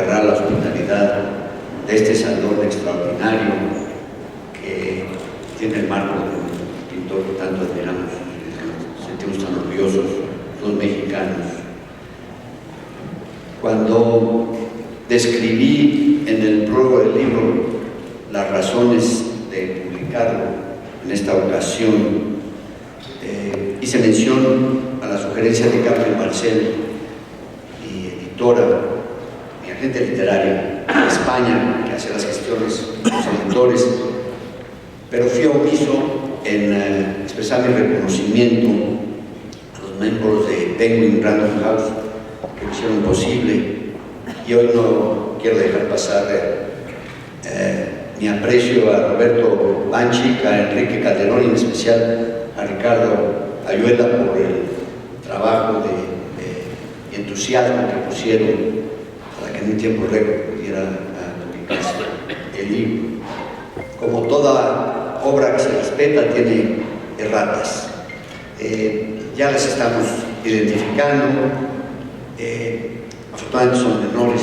agarrar la hospitalidad de este salón extraordinario que tiene el marco de un pintor que tanto admiramos, nos sentimos tan orgullosos los mexicanos. Cuando describí en el prólogo del libro las razones de publicarlo en esta ocasión, hice mención a la sugerencia de Carmen Marcel, mi editora, mi agente literaria de España, que hace las gestiones de los editores, pero fui omiso en expresar mi reconocimiento a los miembros de Penguin Random House que lo hicieron posible, y hoy no quiero dejar pasar mi aprecio a Roberto Banchik, a Enrique Calderón y en especial a Ricardo Ayuela por el trabajo y entusiasmo que pusieron para que en un tiempo récord pudiera publicarse el libro. Como toda obra que se respeta, tiene erratas. Ya las estamos identificando. Afortunadamente son menores.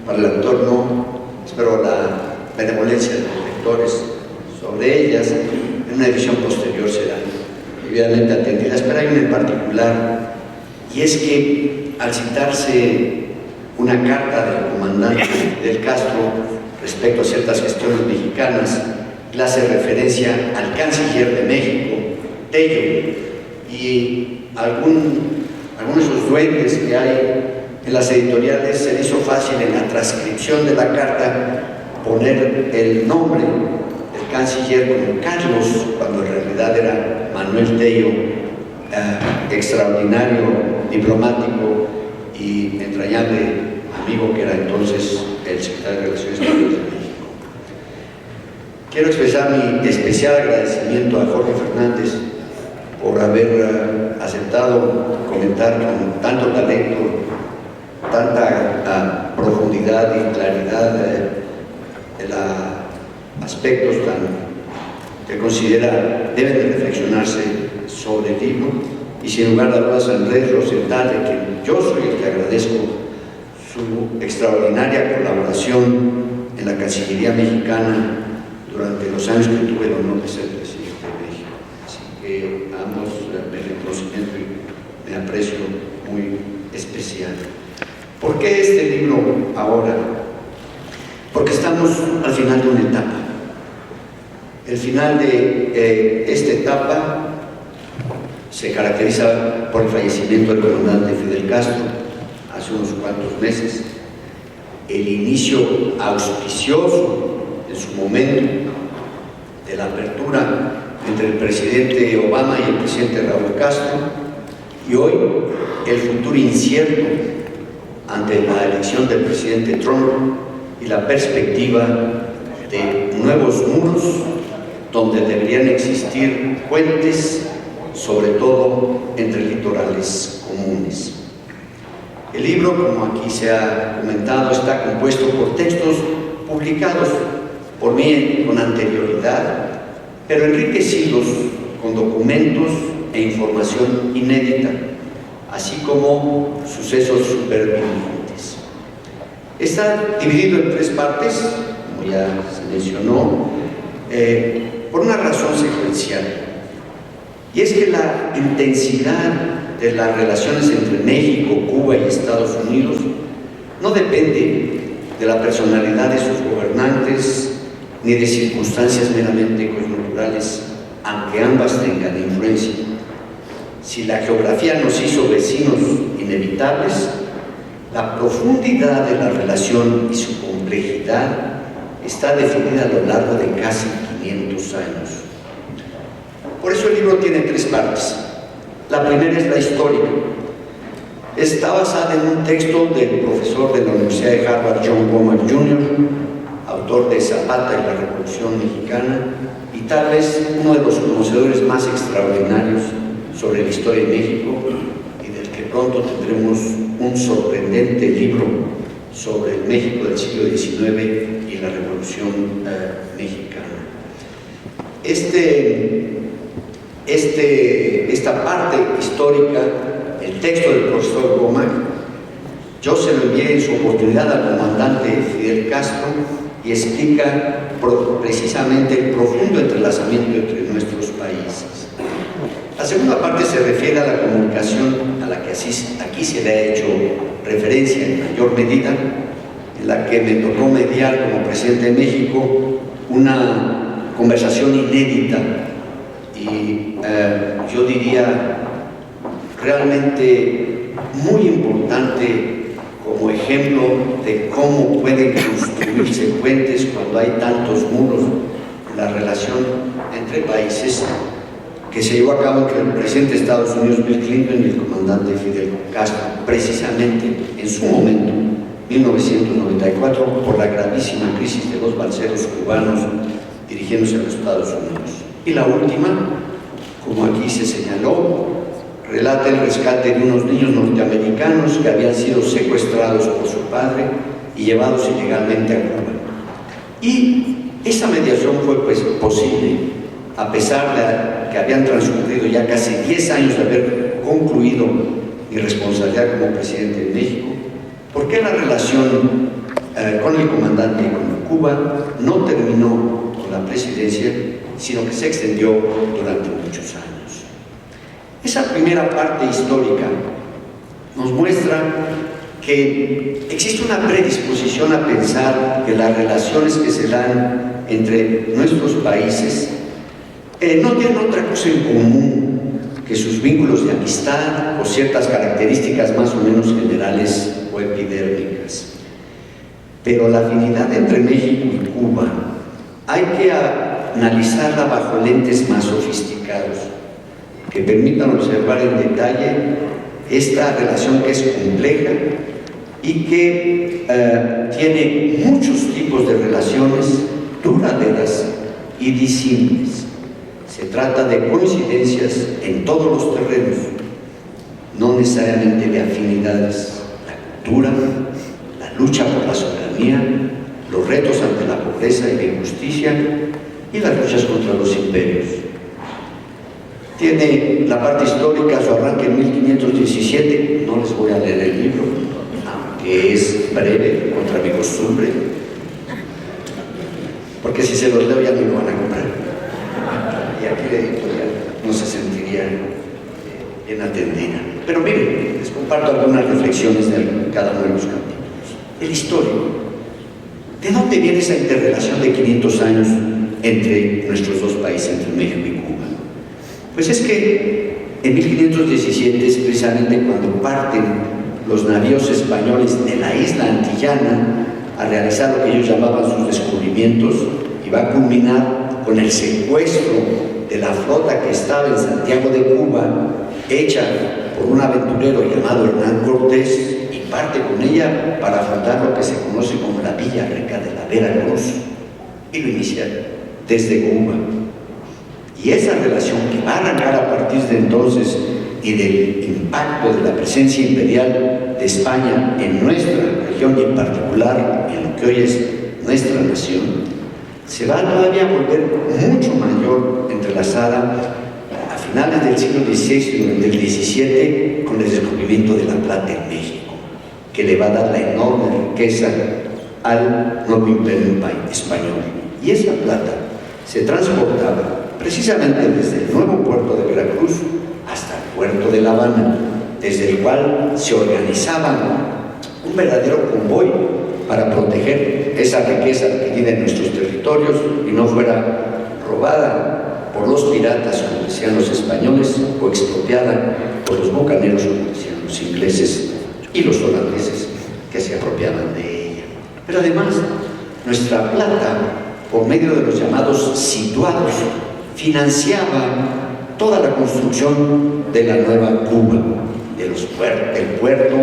Para el autor no. Espero la benevolencia de los lectores sobre ellas. En una edición posterior serán debidamente atendidas, pero hay una en particular, y es que al citarse una carta del comandante Fidel Castro respecto a ciertas gestiones mexicanas, le hace referencia al canciller de México, Tello, y algunos de esos duendes que hay en las editoriales, se le hizo fácil en la transcripción de la carta poner el nombre del canciller como Carlos, cuando en realidad era Manuel Tello, extraordinario diplomático y entrañable amigo que era entonces el secretario de Relaciones Exteriores de México. Quiero expresar mi especial agradecimiento a Jorge Fernández por haber aceptado comentar con tanto talento, tanta profundidad y claridad de aspectos que considera deben de reflexionarse sobre el libro, y sin lugar a dudas a Andrés Rosenthal, de quien yo soy el que agradezco su extraordinaria colaboración en la Cancillería mexicana durante los años que tuve el honor de ser presidente de México. Así que a ambos me reconocimiento y me aprecio muy especial. ¿Por qué este libro ahora? Porque estamos al final de una etapa. El final de esta etapa se caracteriza por el fallecimiento del comandante Fidel Castro hace unos cuantos meses, el inicio auspicioso en su momento de la apertura entre el presidente Obama y el presidente Raúl Castro, y hoy el futuro incierto ante la elección del presidente Trump y la perspectiva de nuevos muros donde deberían existir puentes, sobre todo entre litorales comunes. El libro, como aquí se ha comentado, está compuesto por textos publicados por mí con anterioridad, pero enriquecidos con documentos e información inédita, así como sucesos supervivientes. Está dividido en 3 partes, como ya se mencionó, por una razón secuencial, y es que la intensidad de las relaciones entre México, Cuba y Estados Unidos no depende de la personalidad de sus gobernantes ni de circunstancias meramente coyunturales, aunque ambas tengan influencia. Si la geografía nos hizo vecinos inevitables, la profundidad de la relación y su complejidad está definida a lo largo de casi 500 años. Por eso el libro tiene 3 partes. La primera es la histórica. Está basada en un texto del profesor de la Universidad de Harvard, John Womack Jr., autor de Zapata y la Revolución Mexicana, y tal vez uno de los conocedores más extraordinarios sobre la historia de México, y del que pronto tendremos un sorprendente libro sobre el México del siglo XIX y la Revolución Mexicana. Esta parte histórica, el texto del profesor Womack, Yo se lo envié en su oportunidad al comandante Fidel Castro y explica precisamente el profundo entrelazamiento entre nuestros países. La segunda parte se refiere a la comunicación a la que aquí se le ha hecho referencia en mayor medida, en la que me tocó mediar como presidente de México una conversación inédita y yo diría realmente muy importante como ejemplo de cómo pueden construirse puentes cuando hay tantos muros en la relación entre países, que se llevó a cabo entre el presidente de Estados Unidos, Bill Clinton, y el comandante Fidel Castro, precisamente en su momento, 1994, por la gravísima crisis de los balseros cubanos dirigiéndose a los Estados Unidos. Y la última, como aquí se señaló, relata el rescate de unos niños norteamericanos que habían sido secuestrados por su padre y llevados ilegalmente a Cuba. Y esa mediación fue posible, a pesar de que habían transcurrido ya casi 10 años de haber concluido mi responsabilidad como presidente de México, porque la relación con el comandante y con Cuba no terminó con la presidencia, sino que se extendió durante muchos años. Esa primera parte histórica nos muestra que existe una predisposición a pensar que las relaciones que se dan entre nuestros países no tienen otra cosa en común que sus vínculos de amistad o ciertas características más o menos generales o epidérmicas. Pero la afinidad entre México y Cuba hay que analizarla bajo lentes más sofisticados que permitan observar en detalle esta relación que es compleja y que tiene muchos tipos de relaciones duraderas y disímiles. Se trata de coincidencias en todos los terrenos, no necesariamente de afinidades. La cultura, la lucha por la soberanía, los retos ante la pobreza y la injusticia y las luchas contra los imperios. Tiene la parte histórica, su arranque en 1517, no les voy a leer el libro, aunque es breve, contra mi costumbre, porque si se los leo ya no lo van a comprar. Y aquí la editorial no se sentiría bien atendida. Pero miren, les comparto algunas reflexiones de cada uno de los capítulos. El histórico. ¿De dónde viene esa interrelación de 500 años entre nuestros dos países, entre México y Cuba? Pues es que en 1517 es precisamente cuando parten los navíos españoles de la isla antillana a realizar lo que ellos llamaban sus descubrimientos, y va a culminar con el secuestro de la flota que estaba en Santiago de Cuba, hecha por un aventurero llamado Hernán Cortés, y parte con ella para fundar lo que se conoce como la Villa Rica de la Veracruz, y lo inicia desde Cuba. Y esa relación que va a arrancar a partir de entonces y del impacto de la presencia imperial de España en nuestra región y en particular en lo que hoy es nuestra nación, se va todavía a volver mucho mayor, entrelazada a finales del siglo XVI y durante el XVII con el descubrimiento de la plata en México, que le va a dar la enorme riqueza al nuevo imperio español. Y esa plata se transportaba precisamente desde el nuevo puerto de Veracruz hasta el puerto de La Habana, desde el cual se organizaba un verdadero convoy para proteger esa riqueza adquirida en nuestros territorios y no fuera robada por los piratas, como decían los españoles, o expropiada por los bucaneros, como decían los ingleses y los holandeses, que se apropiaban de ella. Pero además, nuestra plata, por medio de los llamados situados, financiaba toda la construcción de la nueva Cuba, del puerto,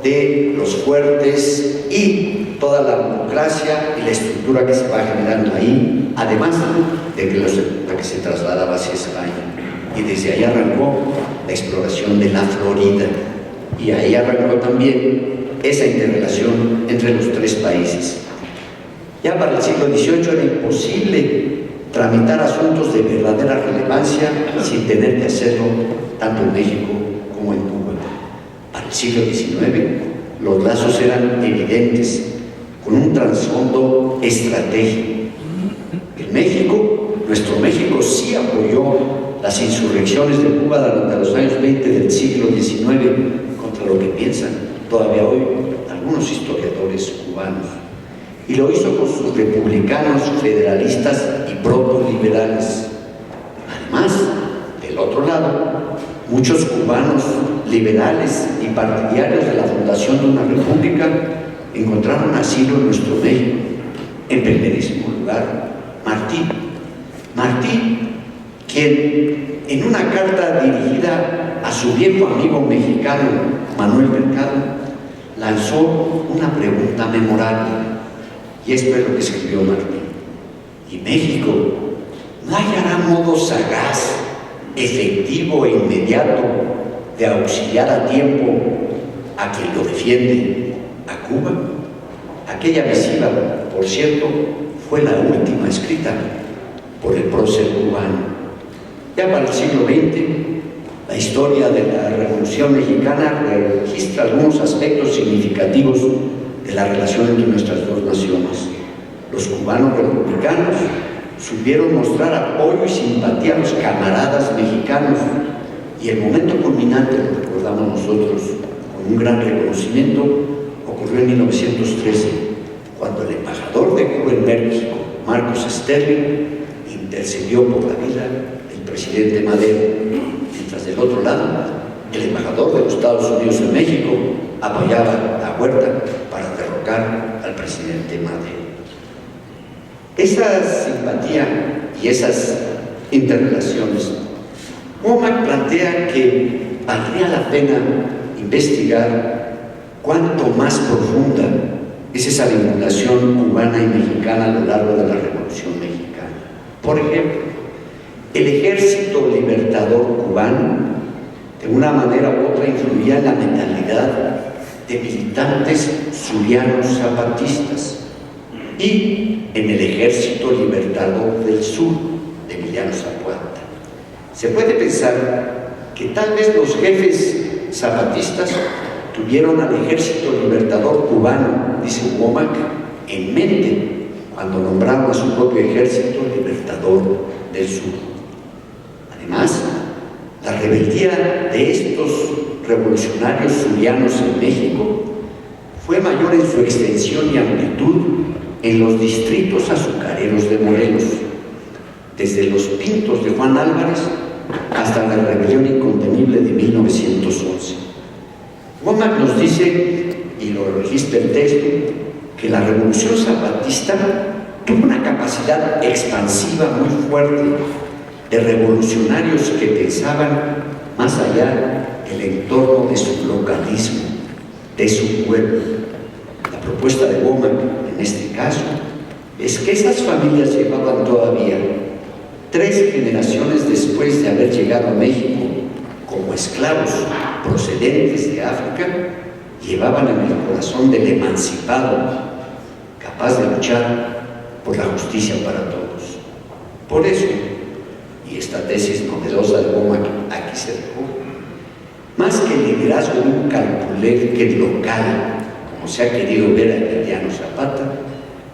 de los fuertes y toda la burocracia y la estructura que se va generando ahí, además de que la que se trasladaba hacia España. Y desde ahí arrancó la exploración de la Florida, y ahí arrancó también esa interrelación entre los tres países. Ya para el siglo XVIII era imposible tramitar asuntos de verdadera relevancia sin tener que hacerlo tanto en México como en Cuba. Para el siglo XIX Los lazos eran evidentes, con un trasfondo estratégico. En México, nuestro México sí apoyó las insurrecciones de Cuba durante los años 20 del siglo XIX, contra lo que piensan todavía hoy algunos historiadores cubanos. Y lo hizo con sus republicanos, federalistas y protoliberales. Además, del otro lado, muchos cubanos liberales y partidarios de la fundación de una república encontraron asilo en nuestro México. En primerísimo lugar, Martí, quien en una carta dirigida a su viejo amigo mexicano Manuel Mercado lanzó una pregunta memorable, y esto es lo que escribió Martí: ¿y México no hallará modo sagaz, efectivo e inmediato de auxiliar a tiempo a quien lo defiende, a Cuba? Aquella misiva, por cierto, fue la última escrita por el prócer cubano. Ya para el siglo XX, la historia de la Revolución Mexicana registra algunos aspectos significativos de la relación entre nuestras dos naciones. Los cubanos republicanos supieron mostrar apoyo y simpatía a los camaradas mexicanos, y el momento culminante, lo recordamos nosotros con un gran reconocimiento, ocurrió en 1913, cuando el embajador de Cuba en México, Marcos Sterling, intercedió por la vida del presidente Madero, mientras del otro lado, el embajador de los Estados Unidos en México apoyaba a Huerta para derrocar al presidente Madero. Esa simpatía y esas interrelaciones, Womack plantea que valdría la pena investigar cuánto más profunda es esa vinculación cubana y mexicana a lo largo de la Revolución Mexicana. Por ejemplo, el Ejército Libertador cubano, de una manera u otra, influía en la mentalidad de militantes zulianos zapatistas, y en el Ejército Libertador del Sur, de Emiliano Zapata. Se puede pensar que tal vez los jefes zapatistas tuvieron al Ejército Libertador cubano, dice Womack, en mente cuando nombraron a su propio Ejército Libertador del Sur. Además, la rebeldía de estos revolucionarios zulianos en México fue mayor en su extensión y amplitud en los distritos azucareros de Morelos, desde los Pintos de Juan Álvarez hasta la rebelión incontenible de 1911. Womack nos dice, y lo registra el texto, que la revolución zapatista tuvo una capacidad expansiva muy fuerte de revolucionarios que pensaban más allá del entorno de su localismo, de su pueblo. La propuesta de Womack en este caso es que esas familias llevaban todavía 3 generaciones después de haber llegado a México como esclavos procedentes de África, llevaban en el corazón del emancipado, capaz de luchar por la justicia para todos. Por eso, y esta tesis novedosa de Womack aquí se recoge, más que el liderazgo de un calpuler local, como se ha querido ver a Emiliano Zapata,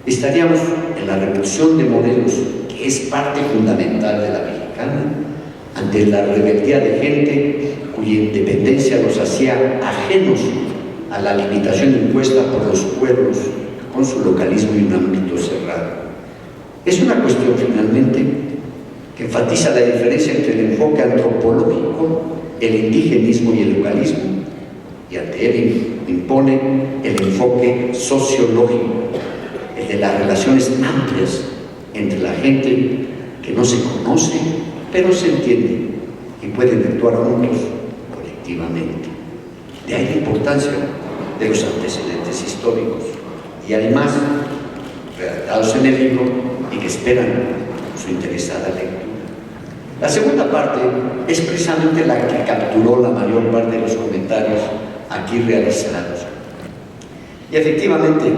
estaríamos en la Revolución de Morelos, que es parte fundamental de la mexicana, ante la rebeldía de gente cuya independencia los hacía ajenos a la limitación impuesta por los pueblos con su localismo y un ámbito cerrado. Es una cuestión, finalmente, que enfatiza la diferencia entre el enfoque antropológico, el indigenismo y el localismo, y ante él impone el enfoque sociológico, el de las relaciones amplias entre la gente que no se conoce, pero se entiende y pueden actuar juntos colectivamente. De ahí la importancia de los antecedentes históricos, y además redactados en el libro y que esperan su interesada lectura. La segunda parte es precisamente la que capturó la mayor parte de los comentarios aquí realizados. Y efectivamente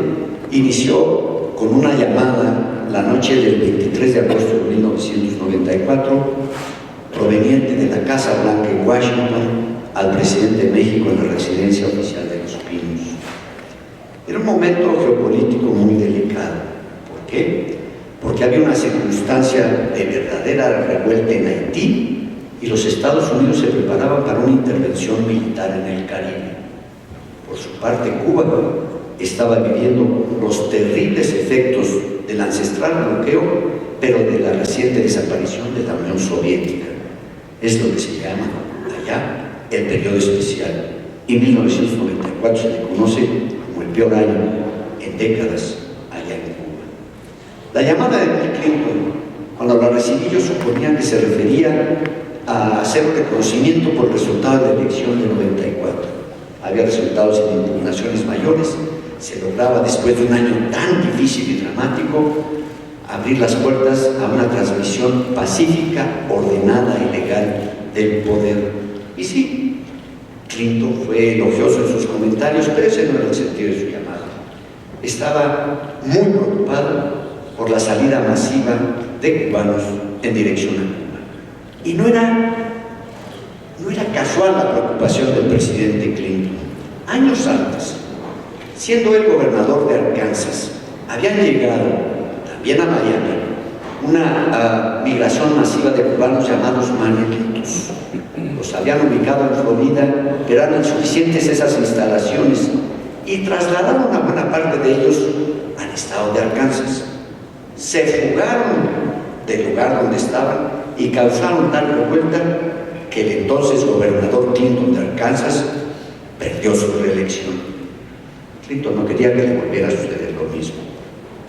inició con una llamada la noche del 23 de agosto de 1994, proveniente de la Casa Blanca en Washington, al presidente de México en la residencia oficial de Los Pinos. Era un momento geopolítico muy delicado. ¿Por qué? Porque había una circunstancia de verdadera revuelta en Haití y los Estados Unidos se preparaban para una intervención militar en el Caribe. Por su parte, Cuba estaba viviendo los terribles efectos del ancestral bloqueo, pero de la reciente desaparición de la Unión Soviética. Es lo que se llama allá el periodo especial. Y 1994 se le conoce como el peor año en décadas allá en Cuba. La llamada de Bill Clinton, cuando la recibí, yo suponía que se refería a hacer un reconocimiento por el resultado de la elección de 94. Había resultados en impugnaciones mayores. Se lograba, después de un año tan difícil y dramático, abrir las puertas a una transmisión pacífica, ordenada y legal del poder. Y sí, Clinton fue elogioso en sus comentarios, pero ese no era el sentido de su llamada. Estaba muy preocupado por la salida masiva de cubanos en dirección a Cuba. Y no era casual la preocupación del presidente Clinton. Años antes, siendo el gobernador de Arkansas, habían llegado también a Miami una migración masiva de cubanos llamados manelitos. Los habían ubicado en Florida, pero eran insuficientes esas instalaciones y trasladaron a buena parte de ellos al estado de Arkansas. Se fugaron del lugar donde estaban y causaron tal revuelta que el entonces gobernador Clinton de Arkansas perdió su reelección. Clinton no quería que le volviera a suceder lo mismo,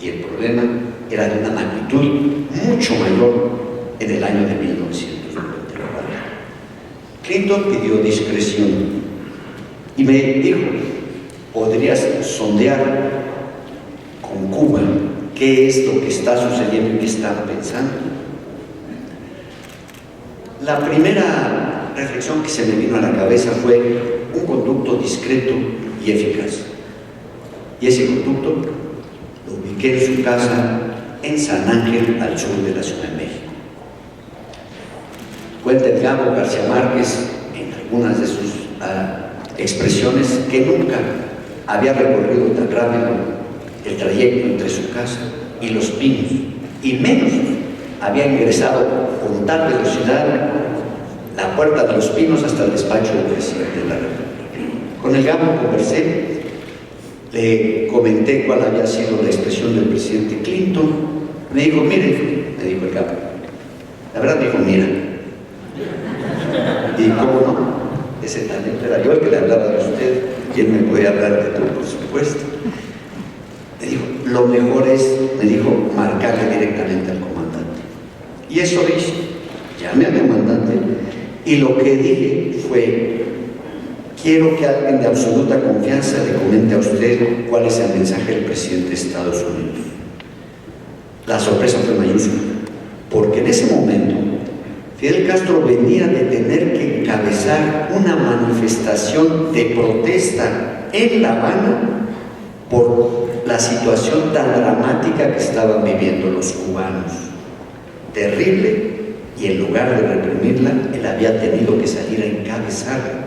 y el problema era de una magnitud mucho mayor en el año de 1994. Clinton pidió discreción y me dijo: ¿podrías sondear con Cuba qué es lo que está sucediendo y qué están pensando? La primera reflexión que se me vino a la cabeza fue un conducto discreto y eficaz. Y ese conducto lo ubiqué en su casa en San Ángel, al sur de la Ciudad de México. Cuenta el Gabo García Márquez en algunas de sus expresiones que nunca había recorrido tan rápido el trayecto entre su casa y Los Pinos, y menos había ingresado con tal velocidad la puerta de Los Pinos hasta el despacho del presidente de la República. Con el Gabo conversé, le comenté cuál había sido la expresión del presidente Clinton. Me dijo: mire, me dijo el Gabo, la verdad, dijo, mira. Y cómo no, ese talento era yo el que le hablaba de usted, y él me podía hablar de tú, por supuesto. Me dijo: lo mejor es, me dijo, marcarle directamente al comandante. Y eso hice. Llamé al comandante y lo que dije fue: quiero que alguien de absoluta confianza le comente a usted cuál es el mensaje del presidente de Estados Unidos. La sorpresa fue mayúscula, porque en ese momento Fidel Castro venía de tener que encabezar una manifestación de protesta en La Habana por la situación tan dramática que estaban viviendo los cubanos. Terrible, y en lugar de reprimirla, él había tenido que salir a encabezarla,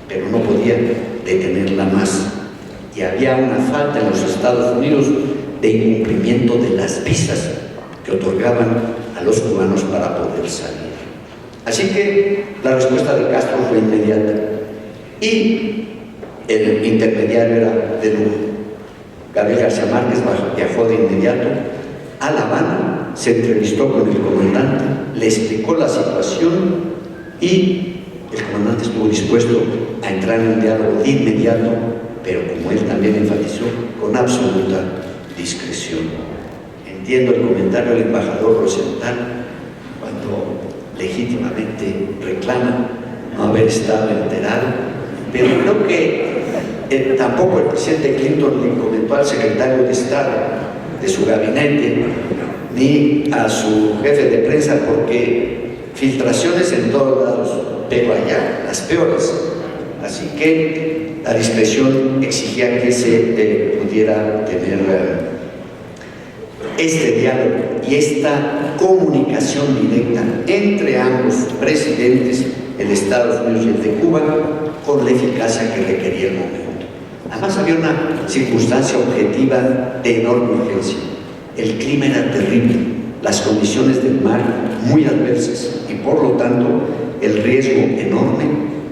pero no podía detenerla más. Y había una falta en los Estados Unidos de incumplimiento de las visas que otorgaban a los cubanos para poder salir. Así que la respuesta de Castro fue inmediata, y el intermediario era de lujo. Gabriel García Márquez viajó de inmediato a La Habana, se entrevistó con el comandante, le explicó la situación y el comandante estuvo dispuesto a entrar en un diálogo de inmediato, pero como él también enfatizó, con absoluta discreción. Entiendo el comentario del embajador Rosenthal cuando legítimamente reclama no haber estado enterado, pero creo que tampoco el presidente Clinton le comentó al secretario de Estado de su gabinete ni a su jefe de prensa, porque filtraciones en todos lados, pero allá las peores. Así que la discreción exigía que se pudiera tener este diálogo y esta comunicación directa entre ambos presidentes, el de Estados Unidos y el de Cuba, con la eficacia que requería el momento. Además había una circunstancia objetiva de enorme urgencia. El clima era terrible, las condiciones del mar muy adversas y por lo tanto el riesgo enorme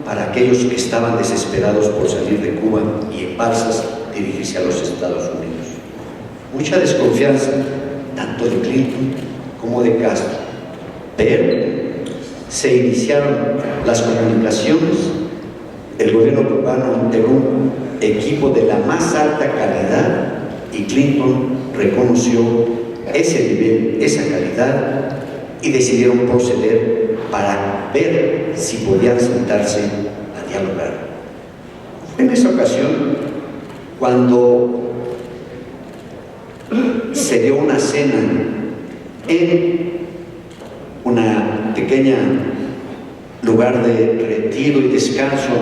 para aquellos que estaban desesperados por salir de Cuba y en balsas dirigirse a los Estados Unidos. Mucha desconfianza, tanto de Clinton como de Castro, pero se iniciaron las comunicaciones. El gobierno cubano integró un equipo de la más alta calidad y Clinton reconoció ese nivel, esa calidad, y decidieron proceder para ver si podían sentarse a dialogar. Fue en esa ocasión cuando se dio una cena en una pequeña lugar de retiro y descanso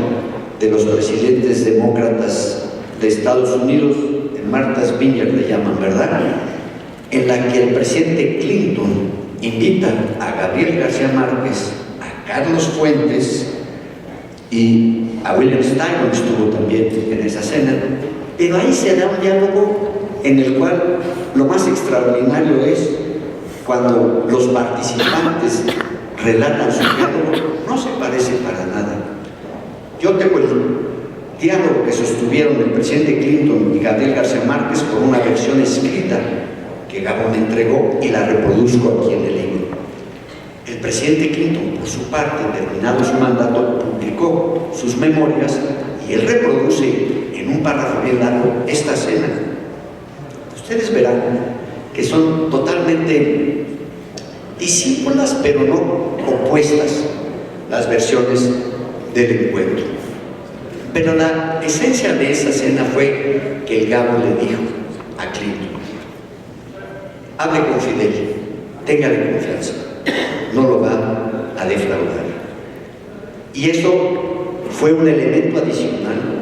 de los presidentes demócratas de Estados Unidos, en Martha's Vineyard le llaman, ¿verdad?, en la que el presidente Clinton invita a Gabriel García Márquez, a Carlos Fuentes y a William Styron, estuvo también en esa cena, pero ahí se da un diálogo en el cual lo más extraordinario es cuando los participantes relatan su diálogo, no se parece para nada. Yo tengo el diálogo que sostuvieron el presidente Clinton y Gabriel García Márquez por una versión escrita que Gabo me entregó y la reproduzco aquí en el libro. El presidente Clinton, por su parte, terminado su mandato, publicó sus memorias y él reproduce en un párrafo bien largo esta cena. Ustedes verán que son totalmente disímbolas, pero no opuestas, las versiones del encuentro. Pero la esencia de esa cena fue que el Gabo le dijo a Clinton: hable con Fidel, téngale confianza, no lo va a defraudar. Y eso fue un elemento adicional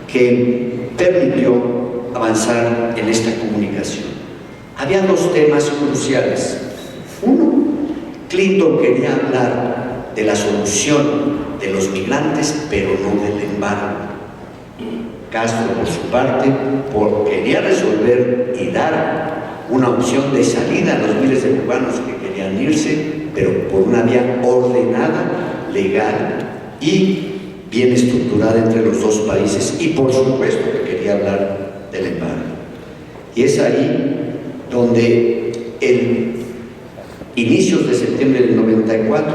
que permitió avanzar en esta comunicación. Había dos temas cruciales. Uno, Clinton quería hablar de la solución de los migrantes, pero no del embargo. Castro, por su parte, quería resolver y dar una opción de salida a los miles de cubanos que querían irse, pero por una vía ordenada, legal y bien estructurada entre los dos países, y por supuesto que quería hablar del embargo. Y es ahí donde en inicios de septiembre del 94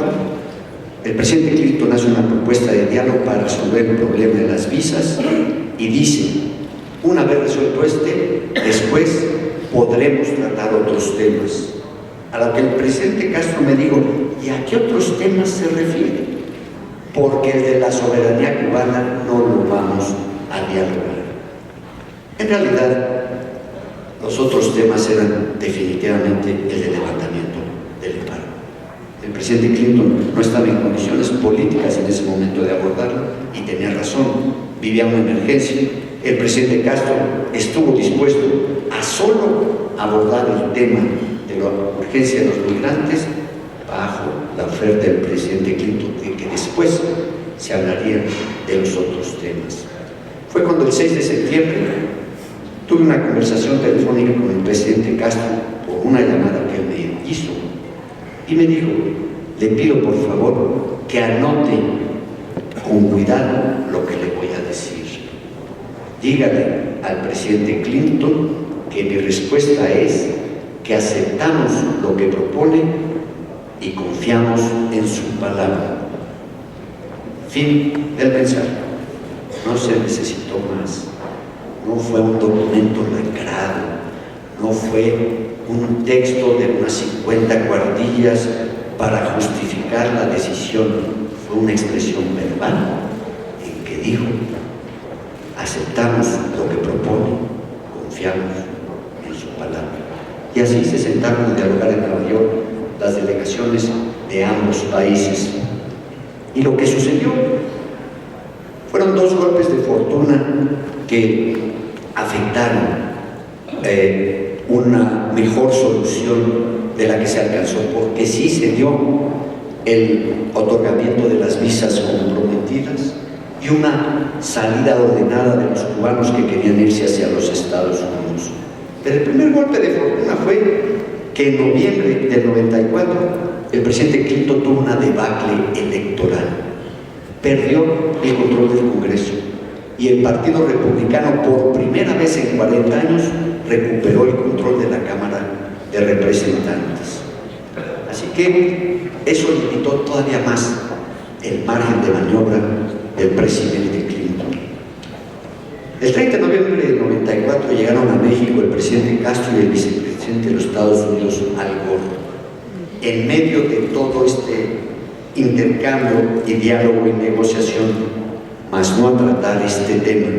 el presidente Clinton hace una propuesta de diálogo para resolver el problema de las visas y dice: una vez resuelto después podremos tratar otros temas. A lo que el presidente Castro me dijo: ¿y a qué otros temas se refiere? Porque el de la soberanía cubana no lo vamos a dialogar. En realidad, los otros temas eran definitivamente el de levantamiento del embargo. El presidente Clinton no estaba en condiciones políticas en ese momento de abordarlo y tenía razón, vivía una emergencia. El presidente Castro estuvo dispuesto a solo abordar el tema de la urgencia de los migrantes bajo la oferta del presidente Clinton de que después se hablaría de los otros temas. Fue cuando el 6 de septiembre tuve una conversación telefónica con el presidente Castro por una llamada que él me hizo y me dijo: le pido por favor que anote con cuidado lo que le voy a decir. Dígale al presidente Clinton que mi respuesta es que aceptamos lo que propone y confiamos en su palabra. Fin del mensaje. No se necesitó más. No fue un documento lacrado, no fue un texto de unas 50 cuartillas para justificar la decisión. Fue una expresión verbal en que dijo: aceptamos lo que propone, confiamos en su palabra. Y así se sentaron a dialogar en Nueva York las delegaciones de ambos países. Y lo que sucedió fueron dos golpes de fortuna que afectaron una mejor solución de la que se alcanzó, porque sí se dio el otorgamiento de las visas comprometidas y una salida ordenada de los cubanos que querían irse hacia los Estados Unidos. Pero el primer golpe de fortuna fue que en noviembre del 94 el presidente Clinton tuvo una debacle electoral. Perdió el control del Congreso y el Partido Republicano, por primera vez en 40 años, recuperó el control de la Cámara de Representantes. Así que eso limitó todavía más el margen de maniobra del presidente Clinton. El 30 de noviembre del 94 llegaron a México el presidente Castro y el vicepresidente de los Estados Unidos, Al Gore. En medio de todo este intercambio y diálogo y negociación, mas no a tratar este tema,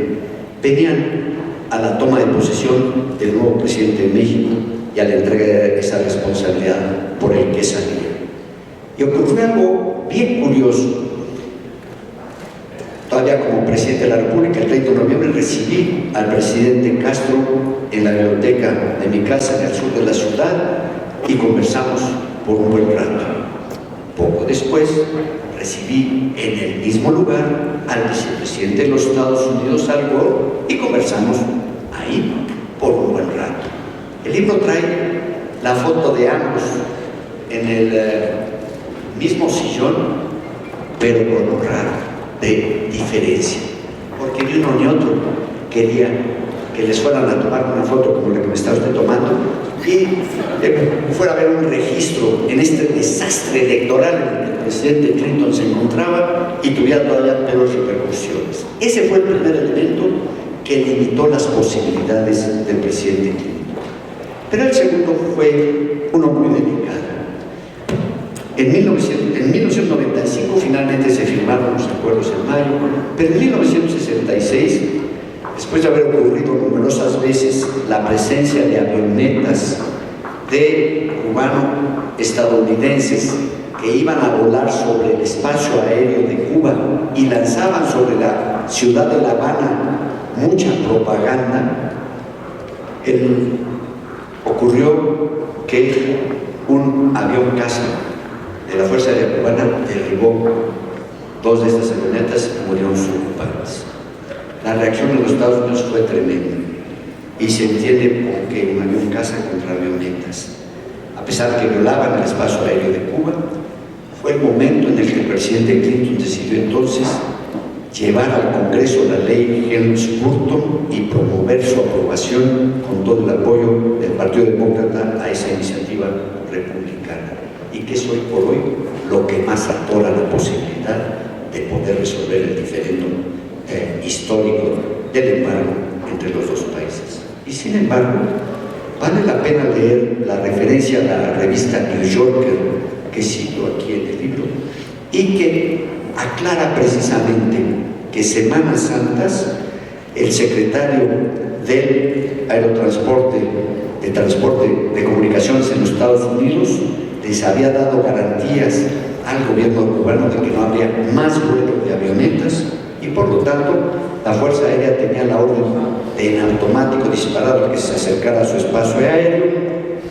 venían a la toma de posesión del nuevo presidente de México y a la entrega de esa responsabilidad por el que salía. Y ocurrió algo bien curioso. Todavía como presidente de la República, el 30 de noviembre recibí al presidente Castro en la biblioteca de mi casa en el sur de la ciudad y conversamos por un buen rato. Poco después recibí en el mismo lugar al vicepresidente de los Estados Unidos, Al Gore, y conversamos ahí por un buen rato. El libro trae la foto de ambos en el mismo sillón, pero con un raro de diferencia, porque ni uno ni otro quería que les fueran a tomar una foto como la que me está usted tomando y fuera a haber un registro en este desastre electoral en el que el presidente Clinton se encontraba y tuviera todavía peores repercusiones. Ese fue el primer elemento que limitó las posibilidades del presidente Clinton. Pero el segundo fue uno muy delicado. En 1995 finalmente se firmaron los acuerdos en mayo, pero en 1966, después de haber ocurrido numerosas veces la presencia de avionetas de cubano-estadounidenses que iban a volar sobre el espacio aéreo de Cuba y lanzaban sobre la ciudad de La Habana mucha propaganda, ocurrió que un avión caza de la Fuerza Aérea Cubana derribó dos de estas avionetas y murieron sus ocupantes. La reacción de los Estados Unidos fue tremenda y se entiende por qué un avión caza contra avionetas. A pesar de que violaban el espacio aéreo de Cuba, fue el momento en el que el presidente Clinton decidió entonces llevar al Congreso la ley Helms-Burton y promover su aprobación con todo el apoyo del Partido Demócrata a esa iniciativa republicana, y que es hoy por hoy lo que más atora la posibilidad de poder resolver el diferendo histórico del embargo entre los dos países. Y sin embargo, vale la pena leer la referencia a la revista New Yorker que cito aquí en el libro y que aclara precisamente que Semanas Santas, el secretario del Aerotransporte, de Transporte de Comunicaciones en los Estados Unidos, les había dado garantías al gobierno cubano de que no habría más vuelos de avionetas y por lo tanto la Fuerza Aérea tenía la orden de en automático disparar al que se acercara a su espacio aéreo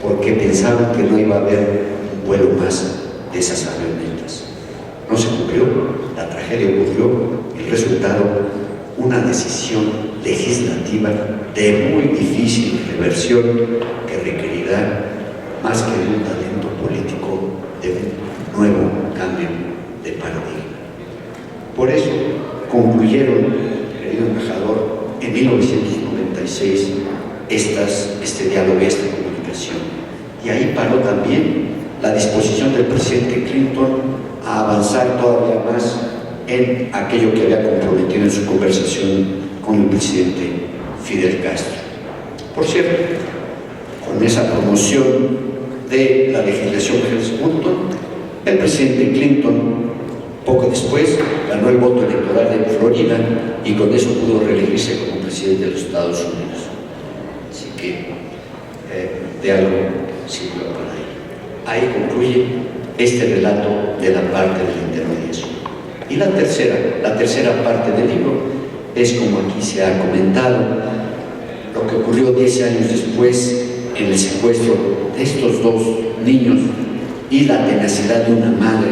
porque pensaban que no iba a haber un vuelo más de esas avionetas. No se cumplió, la tragedia ocurrió, el resultado, una decisión legislativa de muy difícil reversión que requerirá más que de un talento político, de un nuevo cambio de paradigma. Por eso concluyeron, querido embajador, en 1996 este diálogo y esta comunicación. Y ahí paró también la disposición del presidente Clinton a avanzar todavía más en aquello que había comprometido en su conversación con el presidente Fidel Castro. Por cierto, con esa promoción de la legislación Helms-Burton, el presidente Clinton poco después ganó el voto electoral en Florida y con eso pudo reelegirse como presidente de los Estados Unidos. Así que de algo sirvió para él. Ahí concluye este relato de la parte de la intermediación. Y la tercera parte del libro es, como aquí se ha comentado, lo que ocurrió 10 años después en el secuestro de estos dos niños y la tenacidad de una madre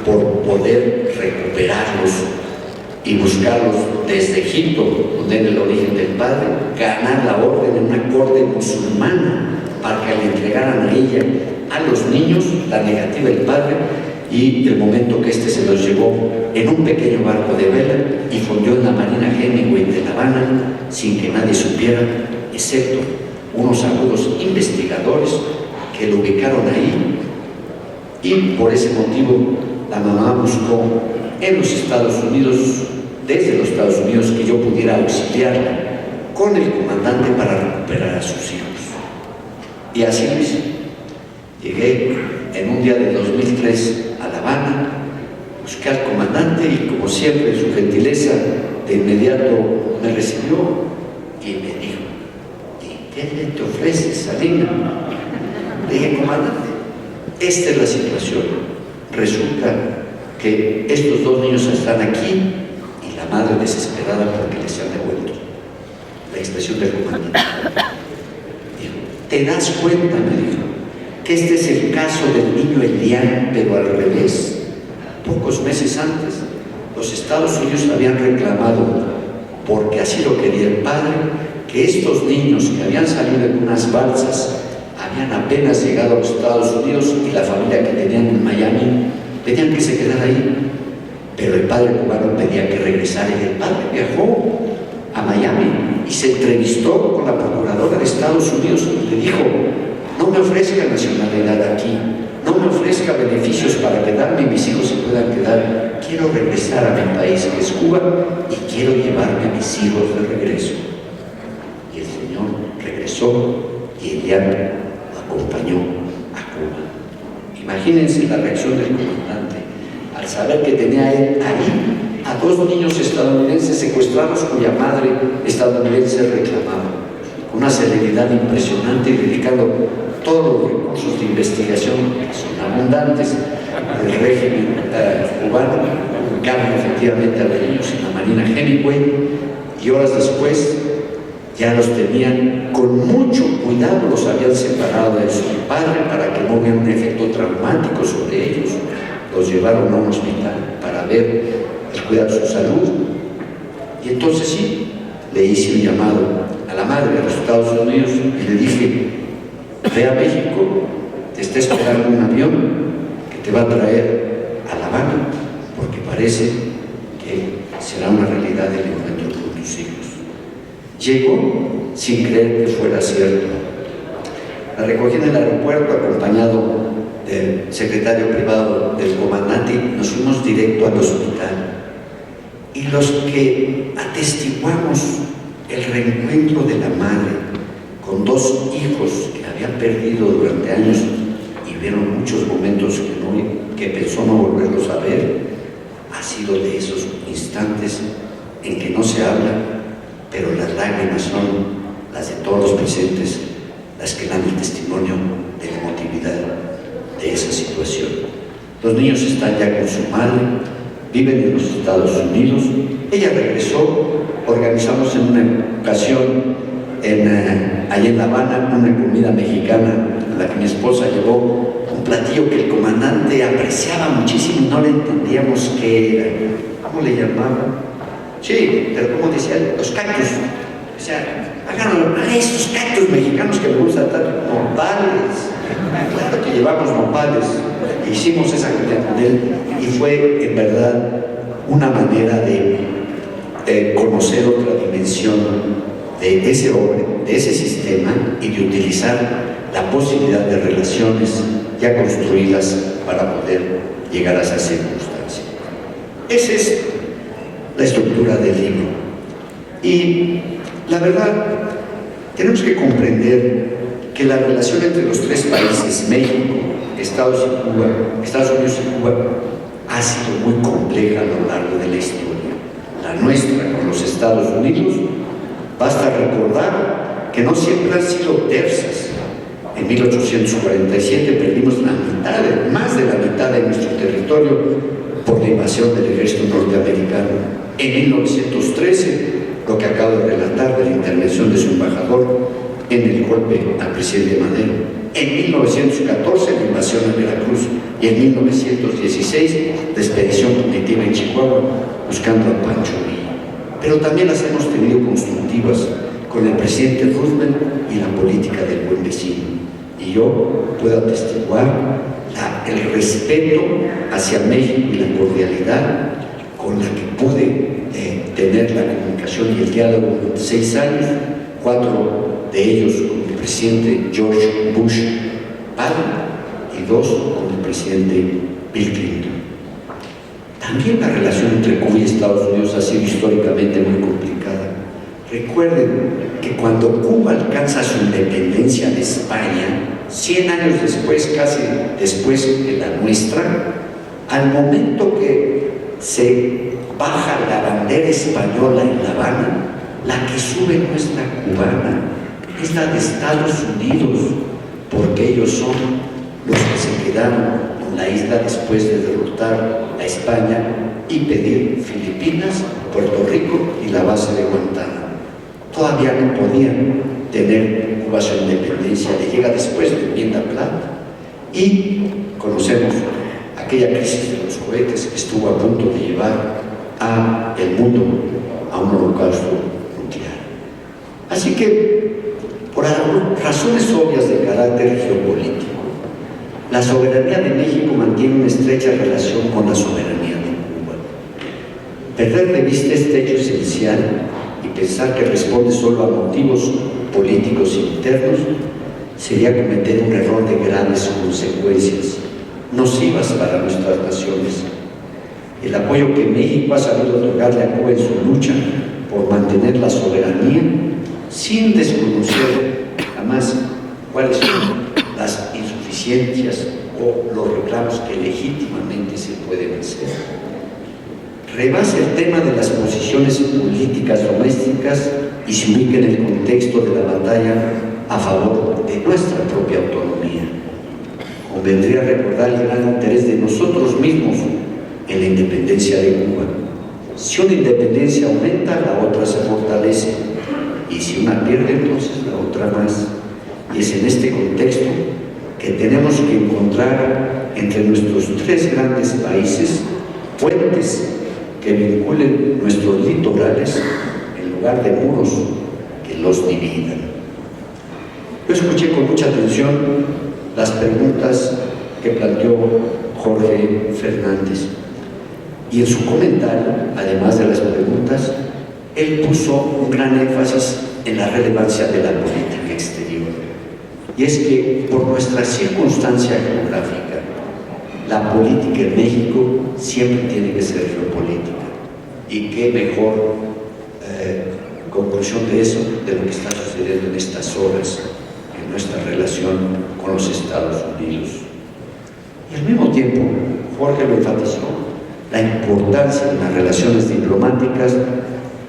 por poder recuperarlos y buscarlos desde Egipto, donde era el origen del padre, ganar la orden en una corte musulmana para que le entregaran a ella, a los niños, la negativa del padre, y el momento que éste se los llevó en un pequeño barco de vela y fundió en la Marina Hemingway de La Habana sin que nadie supiera, excepto unos agudos investigadores que lo ubicaron ahí, y por ese motivo la mamá buscó en los Estados Unidos, desde los Estados Unidos, que yo pudiera auxiliarla con el comandante para recuperar a sus hijos. Y así lo hice. Llegué en un día de 2003 a La Habana, busqué al comandante y, como siempre, su gentileza de inmediato me recibió y me dijo: ¿y qué te ofreces, Salina? Le dije: comandante, esta es la situación. Resulta que estos dos niños están aquí y la madre desesperada porque les han devuelto. La expresión del comandante. Dijo: ¿te das cuenta? Me dijo, que este es el caso del niño Elian, pero al revés. Pocos meses antes, los Estados Unidos habían reclamado, porque así lo quería el padre, que estos niños que habían salido en unas balsas habían apenas llegado a los Estados Unidos y la familia que tenían en Miami pedían que se quedara ahí. Pero el padre cubano pedía que regresara y el padre viajó a Miami y se entrevistó con la procuradora de Estados Unidos y le dijo: no me ofrezca nacionalidad aquí, no me ofrezca beneficios para quedarme y mis hijos se puedan quedar. Quiero regresar a mi país, que es Cuba, y quiero llevarme a mis hijos de regreso. Y el señor regresó y Elian lo acompañó a Cuba. Imagínense la reacción del comandante al saber que tenía él ahí a dos niños estadounidenses secuestrados cuya madre estadounidense reclamaba, con una celeridad impresionante y dedicando todos los recursos de investigación, que son abundantes, del régimen cubano, ubicaron efectivamente a los niños en la Marina Hemingway, y horas después ya los tenían con mucho cuidado, los habían separado de su padre para que no hubiera un efecto traumático sobre ellos. Los llevaron a un hospital para ver el cuidado de su salud, y entonces sí, le hice un llamado a la madre de los Estados Unidos y le dije: ve a México, te está esperando un avión que te va a traer a La Habana, porque parece que será una realidad el encuentro con tus hijos. Llegó sin creer que fuera cierto. La recogí en el aeropuerto acompañado del secretario privado del comandante y nos fuimos directo al hospital. Y los que atestiguamos el reencuentro de la madre con dos hijos que habían perdido durante años y vieron muchos momentos que pensó no volverlos a ver, ha sido de esos instantes en que no se habla, pero las lágrimas son las de todos los presentes, las que dan el testimonio de la emotividad de esa situación. Los niños están ya con su madre, viven en los Estados Unidos. Ella regresó, organizamos en una ocasión allá en La Habana una comida mexicana a la que mi esposa llevó un platillo que el comandante apreciaba muchísimo y no le entendíamos qué era. ¿Cómo le llamaban? Sí, pero como decía, los cactus. O sea, hagan estos cactus mexicanos que me gustan tanto, nopales. Claro que llevamos nopales. Hicimos esa comida con él y fue en verdad una manera de conocer otra dimensión de ese hombre, de ese sistema, y de utilizar la posibilidad de relaciones ya construidas para poder llegar a esa circunstancia. Esa es la estructura del libro. Y la verdad, tenemos que comprender que la relación entre los tres países, México, Estados Unidos y Cuba, ha sido muy compleja a lo largo de la historia. La nuestra con los Estados Unidos, basta recordar que no siempre han sido tersas. En 1847 perdimos más de la mitad de nuestro territorio por la invasión del ejército norteamericano. En 1913, lo que acabo de relatar de la intervención de su embajador en el golpe al presidente Madero. En 1914 la invasión a Veracruz y en 1916 la expedición punitiva en Chihuahua buscando a Pancho Villa. Pero también las hemos tenido constructivas con el presidente Roosevelt y la política del buen vecino. Y yo puedo atestiguar el respeto hacia México y la cordialidad con la que pude tener la comunicación y el diálogo durante 6 años, 4 de ellos con el presidente George Bush padre y 2 con el presidente Bill Clinton. También la relación entre Cuba y Estados Unidos ha sido históricamente muy complicada. Recuerden que cuando Cuba alcanza su independencia de España, 100 años después, casi después de la nuestra, al momento que se baja la bandera española en La Habana, la que sube no es la cubana, es la de Estados Unidos, porque ellos son los que se quedaron con la isla después de derrotar a España y pedir Filipinas, Puerto Rico y la base de Guantánamo. Todavía no podían tener Cuba su independencia, le llega después de Enmienda Platt y conocemos aquella crisis de los cohetes que estuvo a punto de llevar a el mundo a un holocausto nuclear. Así que, por razones obvias de carácter geopolítico, la soberanía de México mantiene una estrecha relación con la soberanía de Cuba. Perder de vista este hecho esencial y pensar que responde solo a motivos políticos internos sería cometer un error de grandes consecuencias, nocivas para nuestras naciones. El apoyo que México ha sabido otorgarle a Cuba en su lucha por mantener la soberanía, sin desconocer jamás cuáles son las insuficiencias o los reclamos que legítimamente se pueden hacer, rebasa el tema de las posiciones políticas domésticas y se ubica en el contexto de la batalla a favor de nuestra propia autonomía. Convendría recordar el gran interés de nosotros mismos en la independencia de Cuba. Si una independencia aumenta, la otra se fortalece, y si una pierde, entonces la otra más. Y es en este contexto que tenemos que encontrar entre nuestros 3 grandes países puentes que vinculen nuestros litorales en lugar de muros que los dividan. Yo escuché con mucha atención las preguntas que planteó Jorge Fernández y en su comentario, además de las preguntas, él puso un gran énfasis en la relevancia de la política exterior. Y es que por nuestra circunstancia geográfica, la política en México siempre tiene que ser geopolítica. Y qué mejor conclusión de eso, de lo que está sucediendo en estas horas en nuestra relación con los Estados Unidos. Y al mismo tiempo, Jorge lo enfatizó, la importancia en las relaciones diplomáticas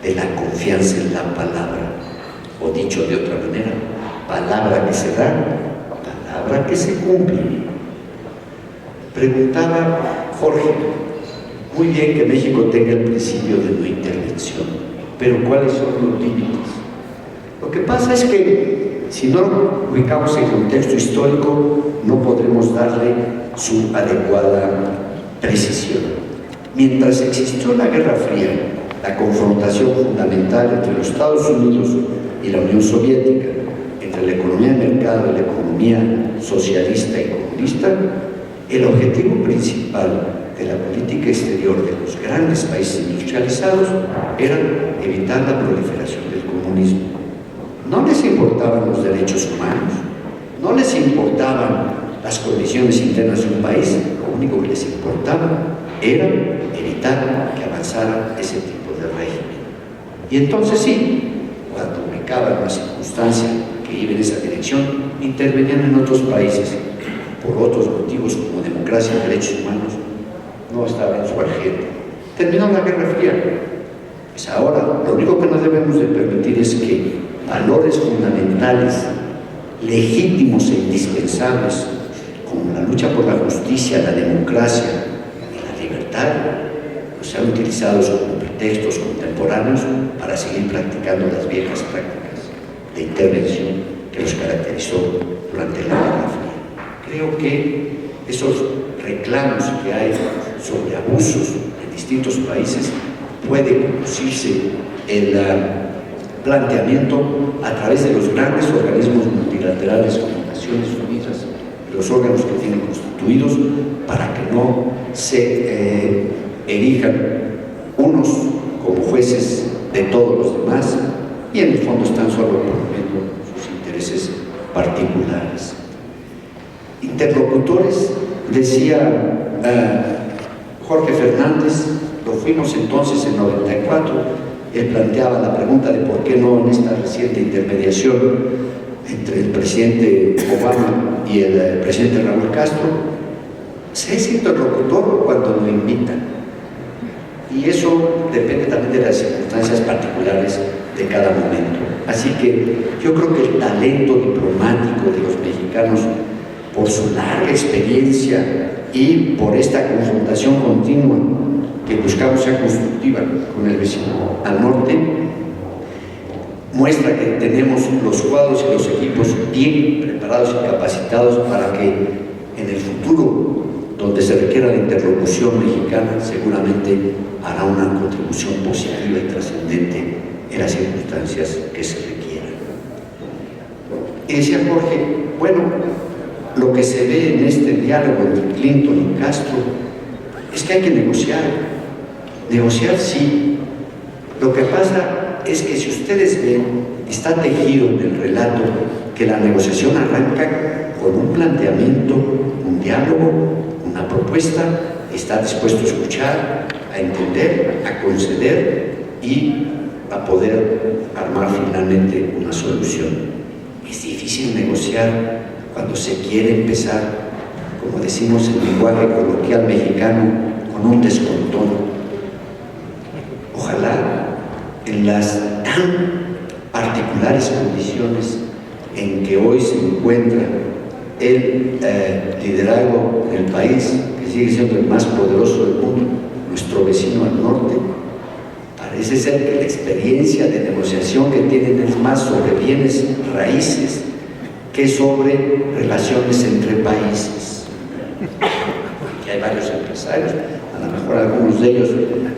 de la confianza en la palabra, o dicho de otra manera, palabra que se da, palabra que se cumple. Preguntaba Jorge, muy bien que México tenga el principio de no intervención, pero ¿cuáles son los límites? Lo que pasa es que si no lo ubicamos en contexto histórico, no podremos darle su adecuada precisión. Mientras existió la Guerra Fría, la confrontación fundamental entre los Estados Unidos y la Unión Soviética, entre la economía de mercado y la economía socialista y comunista, el objetivo principal de la política exterior de los grandes países industrializados era evitar la proliferación del comunismo. No les importaban los derechos humanos, no les importaban las condiciones internas de un país, lo único que les importaba era evitar que avanzara ese tipo de régimen. Y entonces sí, cuando ubicaban una circunstancia que iba en esa dirección, intervenían en otros países por otros motivos como democracia y derechos humanos, no estaba en su agenda. Terminó la Guerra Fría. Pues ahora, lo único que no debemos de permitir es que valores fundamentales, legítimos e indispensables, como la lucha por la justicia, la democracia y la libertad, pues sean utilizados como pretextos contemporáneos para seguir practicando las viejas prácticas de intervención que los caracterizó durante la Guerra Fría. creo que esos reclamos que hay sobre abusos en distintos países puede conducirse el planteamiento a través de los grandes organismos multilaterales como Naciones Unidas, los órganos que tienen constituidos, para que no se erijan unos como jueces de todos los demás y en el fondo están solo promoviendo sus intereses particulares. Interlocutores, decía Jorge Fernández, lo fuimos entonces en 94, él planteaba la pregunta de por qué no en esta reciente intermediación entre el presidente Obama y el presidente Raúl Castro, se es interlocutor cuando lo invitan. Y eso depende también de las circunstancias particulares de cada momento. Así que yo creo que el talento diplomático de los mexicanos, por su larga experiencia y por esta confrontación continua que buscamos ser constructiva con el vecino al norte, muestra que tenemos los cuadros y los equipos bien preparados y capacitados para que en el futuro, donde se requiera la interlocución mexicana, seguramente hará una contribución positiva y trascendente en las circunstancias que se requieran. Y decía Jorge, bueno, lo que se ve en este diálogo entre Clinton y Castro es que hay que negociar. Negociar sí. Lo que pasa es que si ustedes ven, está tejido en el relato que la negociación arranca con un planteamiento, un diálogo, una propuesta, está dispuesto a escuchar, a entender, a conceder y a poder armar finalmente una solución. Es difícil negociar cuando se quiere empezar, como decimos en lenguaje coloquial mexicano, con un descontón. Ojalá en las tan particulares condiciones en que hoy se encuentra el liderazgo del país, que sigue siendo el más poderoso del mundo, nuestro vecino al norte, parece ser que la experiencia de negociación que tienen es más sobre bienes raíces que sobre relaciones entre países. Aquí hay varios empresarios, a lo mejor algunos de ellos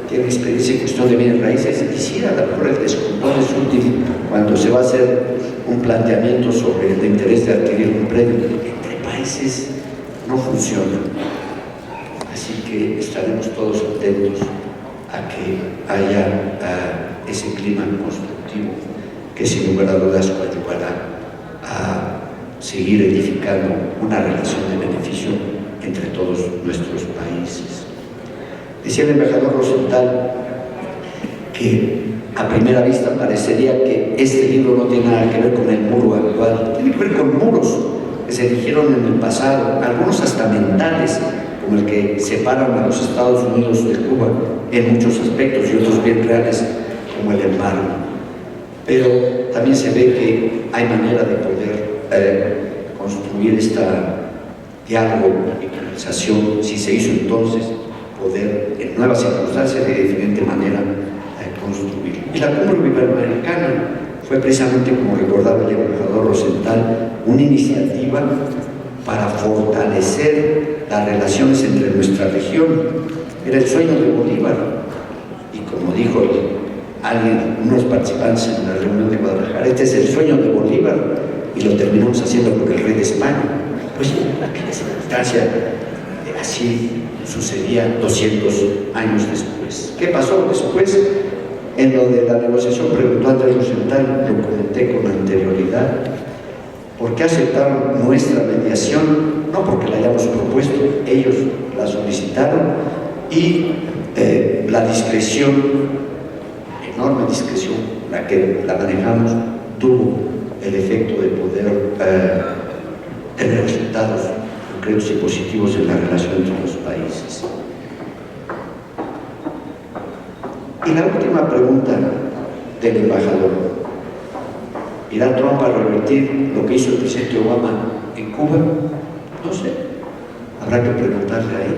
tienen experiencia en cuestión de bienes raíces, y sí, a lo mejor el descontón es útil cuando se va a hacer un planteamiento sobre el interés de adquirir un predio. Entre países no funciona. Así que estaremos todos atentos a que haya ese clima constructivo que sin lugar a dudas ayudará a seguir edificando una relación de beneficio entre todos nuestros países. Decía el embajador Rosenthal que a primera vista parecería que este libro no tiene nada que ver con el muro actual, tiene que ver con muros que se erigieron en el pasado, algunos hasta mentales, como el que separan a los Estados Unidos de Cuba en muchos aspectos y otros bien reales, como el embargo. Pero también se ve que hay manera de poder construir este diálogo y conversación, si se hizo entonces, poder en nuevas circunstancias de diferente manera construir. Y la Cumbre Iberoamericana fue precisamente, como recordaba el embajador Rosenthal, una iniciativa para fortalecer las relaciones entre nuestra región. Era el sueño de Bolívar, y como dijo alguien, unos participantes en la reunión de Guadalajara, este es el sueño de Bolívar, y lo terminamos haciendo con el rey de España. Pues en aquella circunstancia así sucedía 200 años después. ¿Qué pasó después? En lo de la negociación preguntó Andrés Rosenthal, lo comenté con anterioridad, ¿por qué aceptaron nuestra mediación? No porque la hayamos propuesto, ellos la solicitaron, y la discreción, enorme discreción, la que la manejamos, tuvo el efecto de poder tener resultados concretos y positivos en la relación entre los países. Y la última pregunta del embajador: ¿irá Trump a revertir lo que hizo el presidente Obama en Cuba? No sé, habrá que preguntarle a él.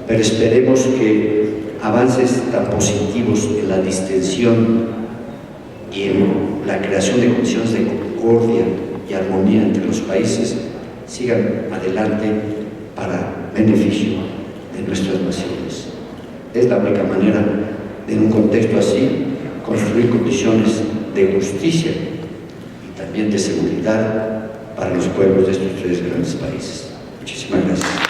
Pero esperemos que avances tan positivos en la distensión y en la creación de condiciones de concordia y armonía entre los países sigan adelante para beneficio de nuestras naciones. Es la única manera de, en un contexto así, construir condiciones de justicia y también de seguridad para los pueblos de estos tres grandes países. Muchísimas gracias.